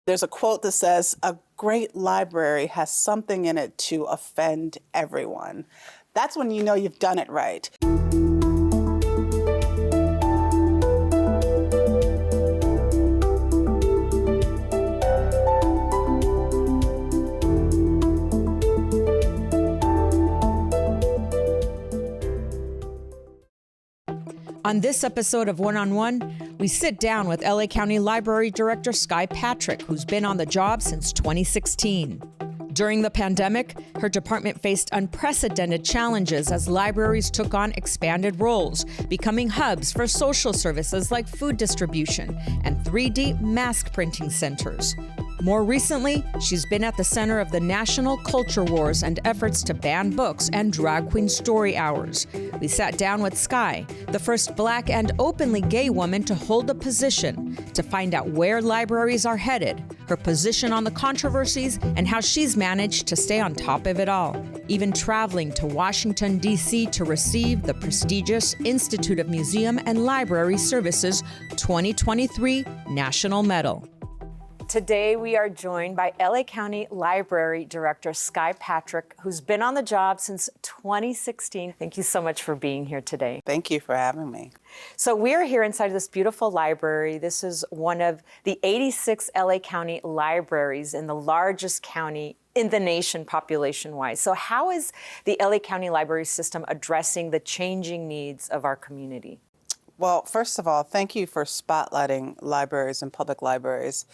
There's a quote that says, "A great library has something in it to offend everyone." That's when you know you've done it right. On this episode of One on One, we sit down with LA County Library Director Skye Patrick, who's been on the job since 2016. During the pandemic, her department faced unprecedented challenges as libraries took on expanded roles, becoming hubs for social services like food distribution and 3D mask printing centers. More recently, she's been at the center of the national culture wars and efforts to ban books and drag queen story hours. We sat down with Skye, the first Black and openly gay woman to hold the position, to find out where libraries are headed, her position on the controversies, and how she's managed to stay on top of it all, even traveling to Washington, D.C. to receive the prestigious Institute of Museum and Library Services 2023 National Medal. Today, we are joined by LA County Library Director Skye Patrick, who's been on the job since 2016. Thank you so much for being here today. Thank you for having me. So we're here inside of this beautiful library. This is one of the 86 LA County libraries in the largest county in the nation population-wise. So how is the LA County library system addressing the changing needs of our community? Well, first of all, thank you for spotlighting libraries and public libraries.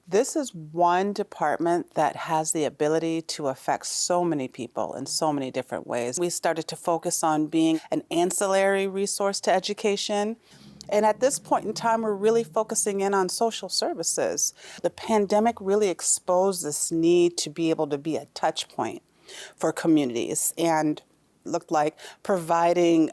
This is one department that has the ability to affect so many people in so many different ways. We started to focus on being an ancillary resource to education. And at this point in time, we're really focusing in on social services. The pandemic really exposed this need to be able to be a touch point for communities, and looked like providing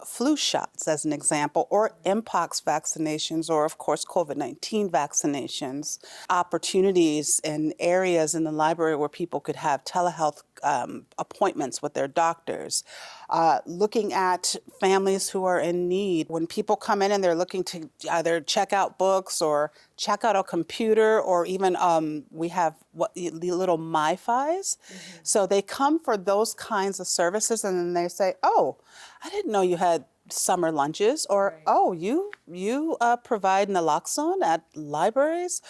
flu shots, as an example, or Mpox vaccinations, or of course COVID-19 vaccinations, opportunities in areas in the library where people could have telehealth appointments with their doctors, looking at families who are in need. When people come in and they're looking to either check out books or check out a computer, or even we have the little MiFis. Mm-hmm. So they come for those kinds of services, and then they say, "Oh, I didn't know you had summer lunches," or right. "Oh, you provide naloxone at libraries."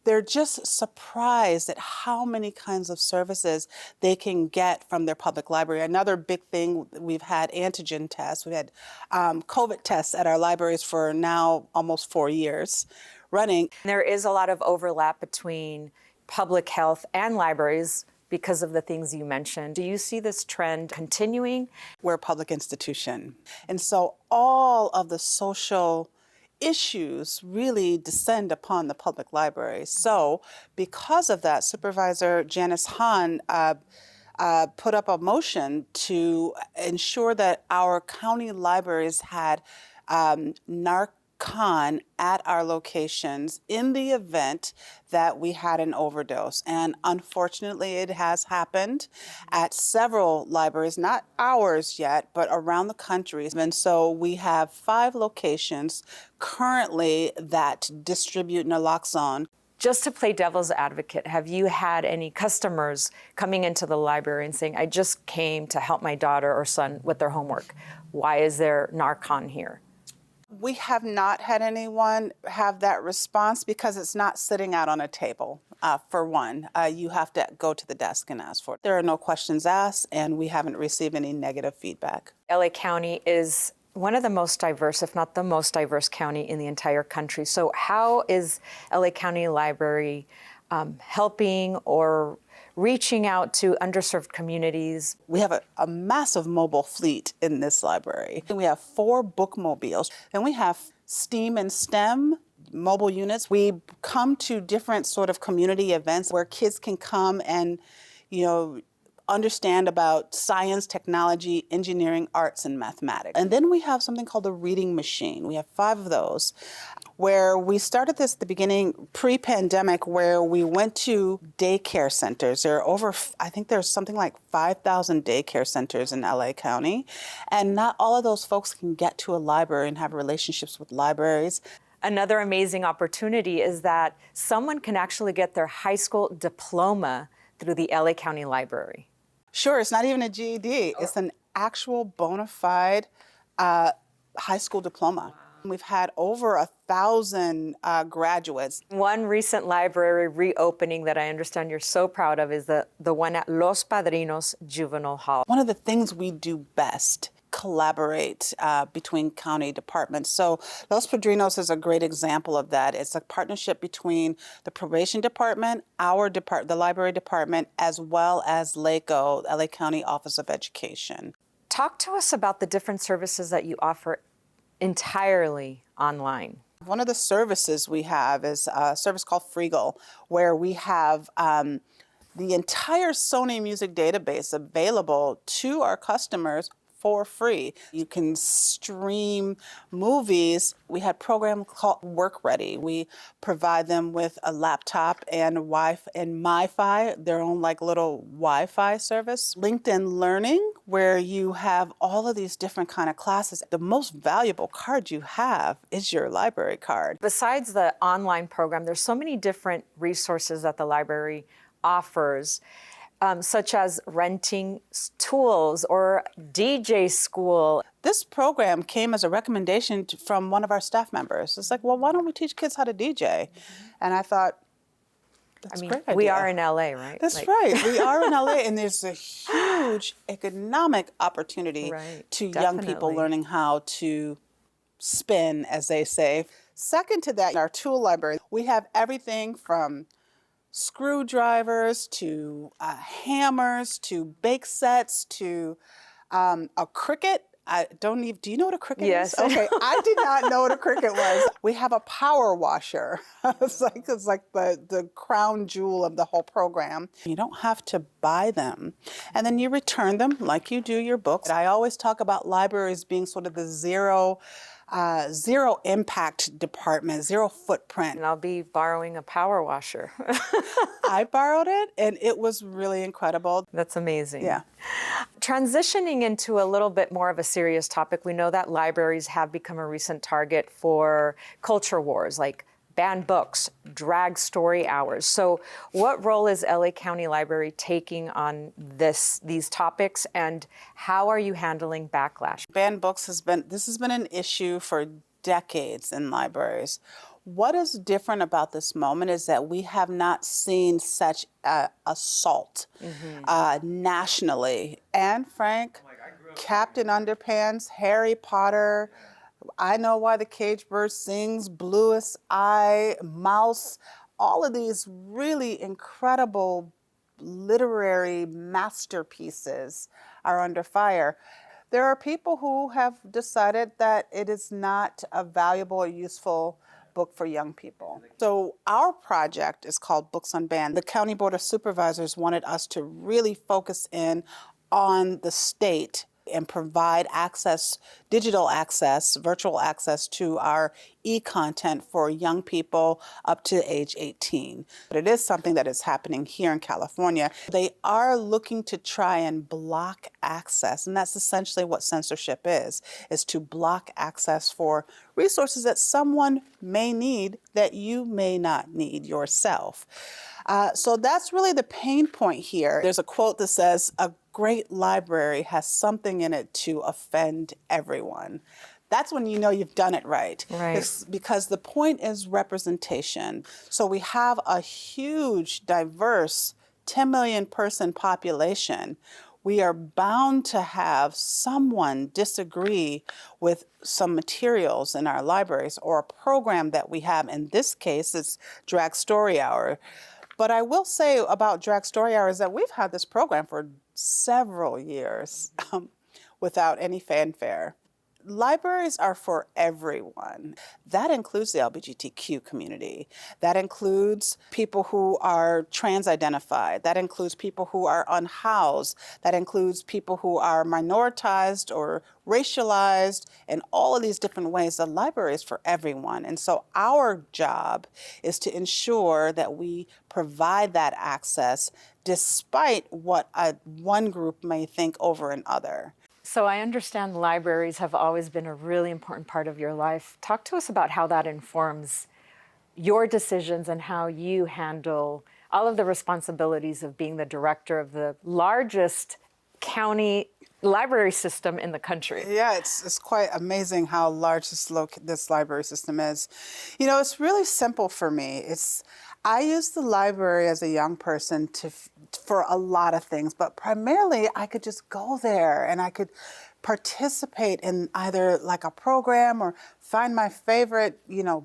They're just surprised at how many kinds of services they can get from their public library. Another big thing, we've had antigen tests. We've had COVID tests at our libraries for now almost 4 years running. There is a lot of overlap between public health and libraries because of the things you mentioned. Do you see this trend continuing? We're a public institution. And so all of the social issues really descend upon the public library. So because of that, Supervisor Janice Hahn put up a motion to ensure that our county libraries had Narcan at our locations in the event that we had an overdose. And unfortunately, it has happened at several libraries, not ours yet, but around the country. And so we have 5 locations currently that distribute naloxone. Just to play devil's advocate, have you had any customers coming into the library and saying, "I just came to help my daughter or son with their homework. Why is there Narcan here?" We have not had anyone have that response because it's not sitting out on a table. For one, you have to go to the desk and ask for it. There are no questions asked, and we haven't received any negative feedback. LA County is one of the most diverse, if not the most diverse county in the entire country. So how is LA County Library helping or reaching out to underserved communities? We have a massive mobile fleet in this library. We have 4 bookmobiles, and we have STEAM and STEM mobile units. We come to different sort of community events where kids can come and, understand about science, technology, engineering, arts, and mathematics. And then we have something called the reading machine. We have 5 of those, where we started this at the beginning, pre-pandemic, where we went to daycare centers. There are I think there's something like 5,000 daycare centers in LA County, and not all of those folks can get to a library and have relationships with libraries. Another amazing opportunity is that someone can actually get their high school diploma through the LA County Library. Sure, it's not even a GED. It's an actual bona fide high school diploma. We've had over 1,000 graduates. One recent library reopening that I understand you're so proud of is the one at Los Padrinos Juvenile Hall. One of the things we do best, collaborate between county departments. So Los Padrinos is a great example of that. It's a partnership between the probation department, the library department, as well as LACO, LA County Office of Education. Talk to us about the different services that you offer entirely online. One of the services we have is a service called Freegal, where we have the entire Sony music database available to our customers for free. You can stream movies. We had a program called Work Ready. We provide them with a laptop and Wi-Fi and MiFi, their own like little Wi-Fi service. LinkedIn Learning, where you have all of these different kind of classes. The most valuable card you have is your library card. Besides the online program, there's so many different resources that the library offers. Such as renting tools or DJ school. This program came as a recommendation from one of our staff members. It's like, well, why don't we teach kids how to DJ? And I thought, that's a great idea. We are in LA, right? That's right. We are in LA, and there's a huge economic opportunity to young people learning how to spin, as they say. Second to that, in our tool library, we have everything from screwdrivers to hammers to bake sets to a cricket. Do you know what a cricket is? Yes. Okay, I did not know what a cricket was. We have a power washer. It's like the crown jewel of the whole program. You don't have to buy them. And then you return them like you do your books. I always talk about libraries being sort of the zero impact department, zero footprint. And I'll be borrowing a power washer. I borrowed it, and it was really incredible. That's amazing. Yeah. Transitioning into a little bit more of a serious topic, we know that libraries have become a recent target for culture wars, like banned books, drag story hours. So what role is LA County Library taking on these topics, and how are you handling backlash? Banned books has been an issue for decades in libraries. What is different about this moment is that we have not seen such assault nationally. Anne Frank, Captain Underpants, Harry Potter, I Know Why the Caged Bird Sings, Bluest Eye, Mouse, all of these really incredible literary masterpieces are under fire. There are people who have decided that it is not a valuable or useful book for young people. So our project is called Books Unbanned. The County Board of Supervisors wanted us to really focus in on the state and provide access, digital access, virtual access to our e-content for young people up to age 18. But it is something that is happening here in California. They are looking to try and block access, and that's essentially what censorship is to block access for resources that someone may need that you may not need yourself. So that's really the pain point here. There's a quote that says, "A great library has something in it to offend everyone." That's when you know you've done it right. It's because the point is representation. So we have a huge, diverse 10 million person population. We are bound to have someone disagree with some materials in our libraries or a program that we have. In this case, it's Drag Story Hour. But I will say about Drag Story Hour is that we've had this program for several years without any fanfare. Libraries are for everyone. That includes the LGBTQ community. That includes people who are trans-identified. That includes people who are unhoused. That includes people who are minoritized or racialized in all of these different ways. The library is for everyone. And so our job is to ensure that we provide that access despite what one group may think over another. So I understand libraries have always been a really important part of your life. Talk to us about how that informs your decisions and how you handle all of the responsibilities of being the director of the largest county library system in the country. Yeah, it's quite amazing how large this library system is. You know, it's really simple for me. I use the library as a young person for a lot of things, but primarily I could just go there and I could participate in either like a program or find my favorite,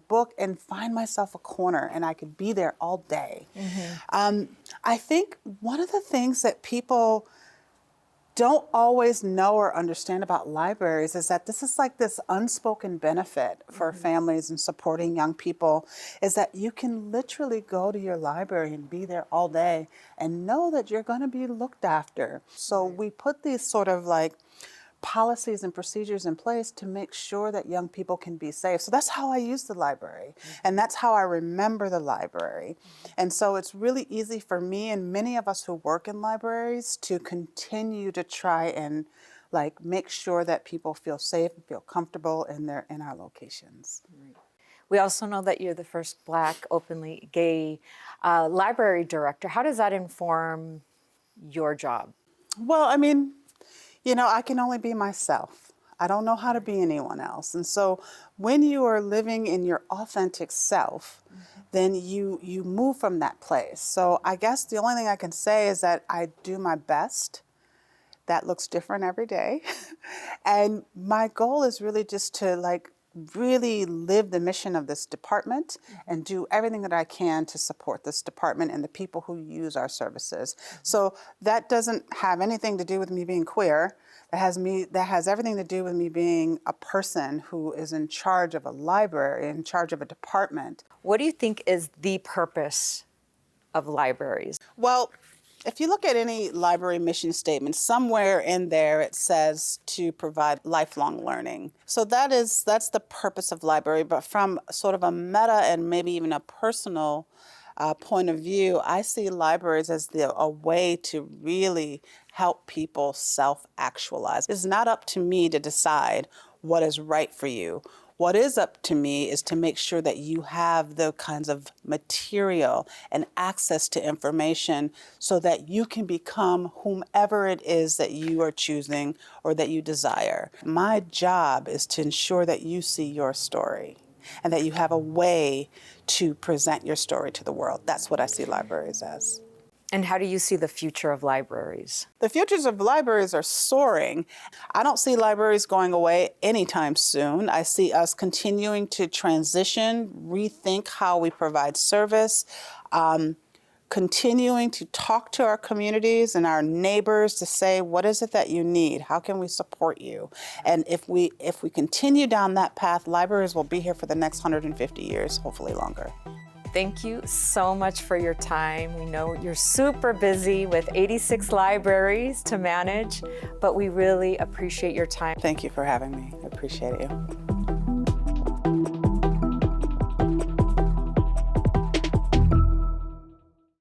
book and find myself a corner, and I could be there all day. I think one of the things that people don't always know or understand about libraries is that this is like this unspoken benefit for families and supporting young people, is that you can literally go to your library and be there all day and know that you're going to be looked after. So we put these sort of like policies and procedures in place to make sure that young people can be safe. So that's how I use the library, and that's how I remember the library. And so it's really easy for me and many of us who work in libraries to continue to try and like make sure that people feel safe and feel comfortable in our locations. We also know that you're the first Black, openly gay library director. How does that inform your job? Well, I mean, I can only be myself. I don't know how to be anyone else. And so when you are living in your authentic self, then you move from that place. So I guess the only thing I can say is that I do my best. That looks different every day. And my goal is really just to really live the mission of this department and do everything that I can to support this department and the people who use our services. So that doesn't have anything to do with me being queer. That has everything to do with me being a person who is in charge of a library, in charge of a department. What do you think is the purpose of libraries? Well, if you look at any library mission statement, somewhere in there it says to provide lifelong learning. So that's the purpose of library. But from sort of a meta and maybe even a personal point of view, I see libraries as a way to really help people self-actualize. It's not up to me to decide what is right for you. What is up to me is to make sure that you have the kinds of material and access to information so that you can become whomever it is that you are choosing or that you desire. My job is to ensure that you see your story and that you have a way to present your story to the world. That's what I see libraries as. And how do you see the future of libraries? The futures of libraries are soaring. I don't see libraries going away anytime soon. I see us continuing to transition, rethink how we provide service, continuing to talk to our communities and our neighbors to say, what is it that you need? How can we support you? And if we continue down that path, libraries will be here for the next 150 years, hopefully longer. Thank you so much for your time. We know you're super busy with 86 libraries to manage, but we really appreciate your time. Thank you for having me. I appreciate you.